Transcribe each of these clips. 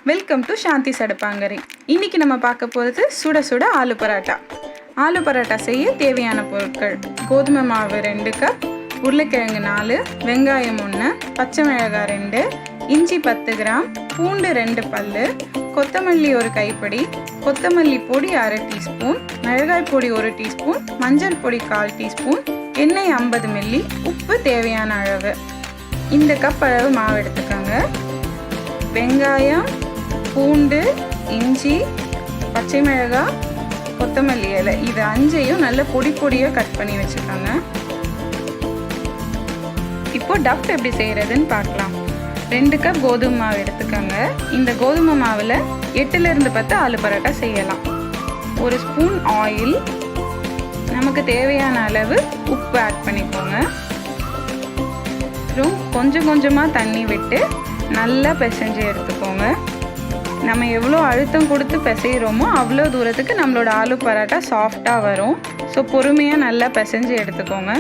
Welcome to Santhis Adupangarai. இன்னைக்கு நம்ம பார்க்க போகிறது சுட சுட ஆலு பராட்டா. ஆலு பராட்டா செய்ய தேவையான பொருட்கள்: கோதுமை மாவு 2 கப், உருளைக்கிழங்கு 4, வெங்காயம் 1, பச்சை மிளகாய் 2, இஞ்சி 10 கிராம், பூண்டு 2 பல்லு, கொத்தமல்லி 1 கைப்பிடி, கொத்தமல்லி பொடி அரை டீஸ்பூன், மிளகாய் பொடி 1 டீஸ்பூன், மஞ்சள் பொடி 1/4 டீஸ்பூன், எண்ணெய் 50 மில்லி, உப்பு தேவையான அளவு. இந்த கப் அளவு மாவு எடுத்துக்கோங்க. வெங்காயம், பூண்டு, இஞ்சி, பச்சை மிளகாய், கொத்தமல்லி இலை இது 5ஐயும் நல்ல பொடி பொடியாக கட் பண்ணி வச்சுக்கோங்க. இப்போ டஃப் எப்படி செய்கிறதுன்னு பார்க்கலாம். 2 கப் கோதுமை மாவு எடுத்துக்கோங்க. இந்த கோதுமை மாவில் 8லேருந்து 10 ஆலு பரோட்டா செய்யலாம். 1 ஸ்பூன் ஆயில், நமக்கு தேவையான அளவு உப்பு ஆட் பண்ணிக்கோங்க. அப்புறம் கொஞ்சம் கொஞ்சமாக தண்ணி விட்டு நல்லா பிசைஞ்சு எடுத்துக்கோங்க. நம்ம எவ்வளோ அழுத்தம் கொடுத்து பிசைகிறோமோ அவ்வளோ தூரத்துக்கு நம்மளோட ஆலு பரோட்டா சாஃப்டாக வரும். ஸோ பொறுமையாக நல்லா பிசைஞ்சு எடுத்துக்கோங்க.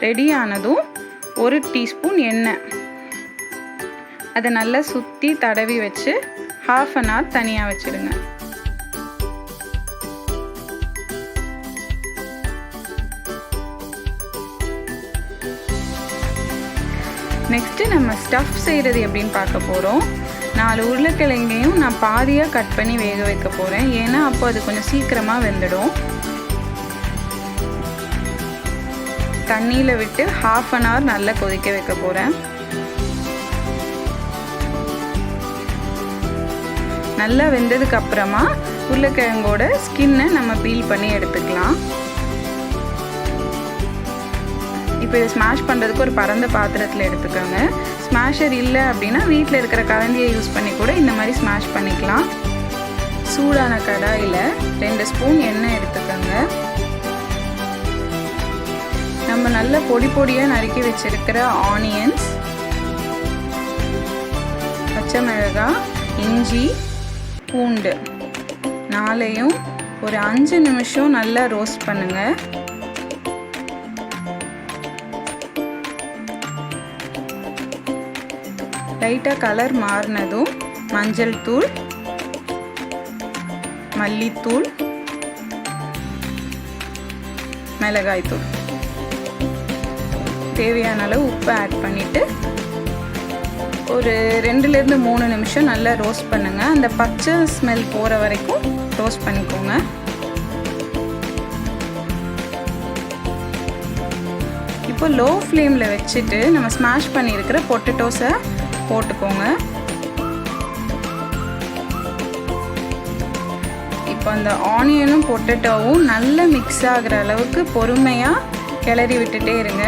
ரெடியானதும் 1 டீஸ்பூன் எண்ணெய், அதை நல்லா சுற்றி தடவி வச்சு ½ அன் ஹவர் தனியாக வச்சுடுங்க. நெக்ஸ்ட்டு நம்ம ஸ்டஃப் செய்கிறது எப்படின்னு பார்க்க போகிறோம். 4 உருளைக்கிழங்கையும் நான் பாதியாக கட் பண்ணி வேக வைக்க போகிறேன். ஏன்னா அப்போ அது கொஞ்சம் சீக்கிரமாக வெந்துடும். தண்ணியில் விட்டு ½ அன் ஹவர் நல்லா கொதிக்க வைக்க போகிறேன். நல்லா வெந்ததுக்கு அப்புறமா உருளைக்கிழங்கோட ஸ்கின்னை நம்ம பீல் பண்ணி எடுத்துக்கலாம். இப்போ இதை ஸ்மாஷ் பண்ணுறதுக்கு ஒரு பரந்த பாத்திரத்தில் எடுத்துக்கோங்க. ஸ்மாஷர் இல்லை அப்படின்னா வீட்டில் இருக்கிற கரண்டியை யூஸ் பண்ணி கூட இந்த மாதிரி ஸ்மாஷ் பண்ணிக்கலாம். சூடான கடாயில் 2 ஸ்பூன் எண்ணெய் எடுத்துக்கோங்க. நம்ம நல்ல பொடி பொடியாக நறுக்கி வச்சிருக்கிற ஆனியன்ஸ், பச்சை மிளகாய், இஞ்சி, பூண்டு 4ஐயும் ஒரு 5 நிமிஷம் நல்லா ரோஸ்ட் பண்ணுங்கள். லைட்டாக கலர் மாறினதும் மஞ்சள் தூள், மல்லித்தூள், மிளகாய் தூள், தேவையான அளவு உப்பு ஆட் பண்ணிவிட்டு ஒரு 2லேருந்து 3 நிமிஷம் நல்லா ரோஸ்ட் பண்ணுங்கள். அந்த பச்சை ஸ்மெல் போகிற வரைக்கும் ரோஸ்ட் பண்ணிக்கோங்க. இப்போ லோ ஃப்ளேமில் வச்சுட்டு நம்ம ஸ்மாஷ் பண்ணியிருக்கிற பொட்டேட்டோஸை போட்டுக்கோங்க. இப்போ அந்த ஆனியனும் பொட்டேட்டோவும் நல்லா மிக்ஸ் ஆகிற அளவுக்கு பொறுமையாக கிளறி விட்டுட்டே இருங்க.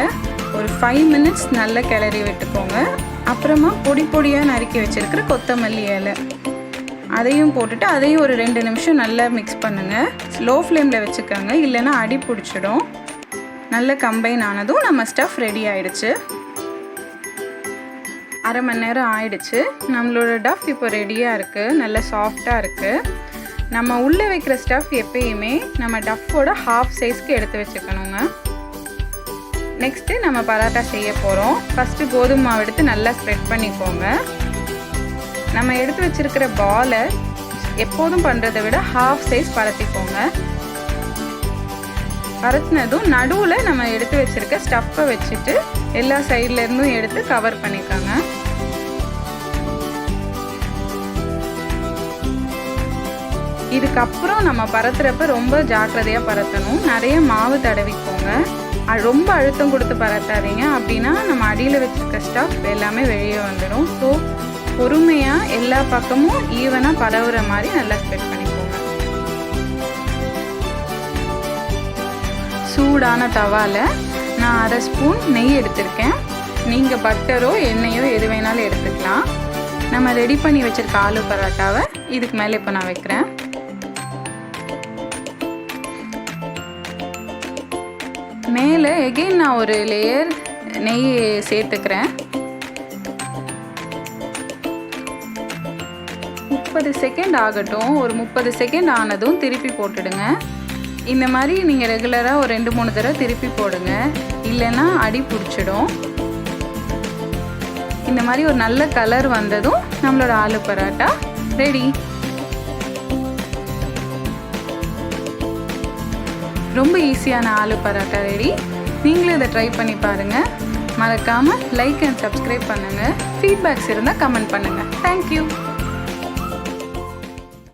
ஒரு 5 மினிட்ஸ் நல்லா கிளறி விட்டுக்கோங்க. அப்புறமா பொடி பொடியாக நறுக்கி வச்சுருக்கிற கொத்தமல்லி இலை அதையும் போட்டுட்டு அதையும் ஒரு 2 நிமிஷம் நல்லா மிக்ஸ் பண்ணுங்கள். லோ ஃப்ளேமில் வச்சுக்கோங்க, இல்லைன்னா அடி பிடிச்சிடும். நல்லா கம்பைன் ஆனதும் நம்ம ஸ்டஃப் ரெடி ஆகிடுச்சு. அரை மணி நேரம் ஆயிடுச்சு. நம்மளோட டஃப் இப்போ ரெடியாக இருக்குது, நல்லா சாஃப்டாக இருக்குது. நம்ம உள்ளே வைக்கிற ஸ்டஃப் எப்பயுமே நம்ம டஃப்போட ½ சைஸ்க்கு எடுத்து வச்சுக்கணுங்க. நெக்ஸ்ட்டு நம்ம பராட்டா செய்ய போகிறோம். ஃபஸ்ட்டு கோதுமை மாவு எடுத்து நல்லா ஸ்ப்ரெட் பண்ணிக்கோங்க. நம்ம எடுத்து வச்சுருக்கிற பாலை எப்போதும் பண்ணுறதை விட ½ சைஸ் பரத்திக்கோங்க. பரத்தினதும் நடுவில் நம்ம எடுத்து வச்சுருக்க ஸ்டஃப்பை வச்சுட்டு எல்லா சைட்லேருந்தும் எடுத்து கவர் பண்ணிக்கோங்க. இதுக்கப்புறம் நம்ம பரத்துறப்ப ரொம்ப ஜாக்கிரதையாக பரத்தணும். நிறைய மாவு தடவிக்கோங்க. ரொம்ப அழுத்தம் கொடுத்து பரத்தாதீங்க, அப்படின்னா நம்ம அடியில் வச்சுருக்க ஸ்டஃப் எல்லாமே வெளியே வந்துடும். ஸோ பொறுமையாக எல்லா பக்கமும் ஈவனாக பரவுற மாதிரி நல்லா ஸ்ப்ரெட் பண்ணிக்கோங்க. சூடான தவாவில் நான் அரை ஸ்பூன் நெய் எடுத்திருக்கேன். நீங்கள் பட்டரோ எண்ணெயோ எது வேணாலும் எடுத்துக்கலாம். நம்ம ரெடி பண்ணி வச்சுருக்க ஆலு பரோட்டாவை இதுக்கு மேலே இப்போ நான் வைக்கிறேன். மேலே எகெயின் நான் ஒரு லேயர் நெய் சேர்த்துக்கிறேன். 30 செகண்ட் ஆகட்டும். ஒரு 30 செகண்ட் ஆனதும் திருப்பி போட்டுடுங்க. இந்த மாதிரி நீங்கள் ரெகுலராக ஒரு 2-3 தடவை திருப்பி போடுங்க. இல்லைன்னா அடி பிடிச்சிடும். இந்த மாதிரி ஒரு நல்ல கலர் வந்ததும் நம்மளோட ஆலு பராட்டா ரெடி. ரொம்ப ஈஸியான ஆலு பராட்டா ரெடி. நீங்களும் இதை ட்ரை பண்ணி பாருங்கள். மறக்காமல் லைக் அண்ட் சப்ஸ்கிரைப் பண்ணுங்கள். ஃபீட்பேக்ஸ் இருந்தால் கமெண்ட் பண்ணுங்கள். தேங்க்யூ.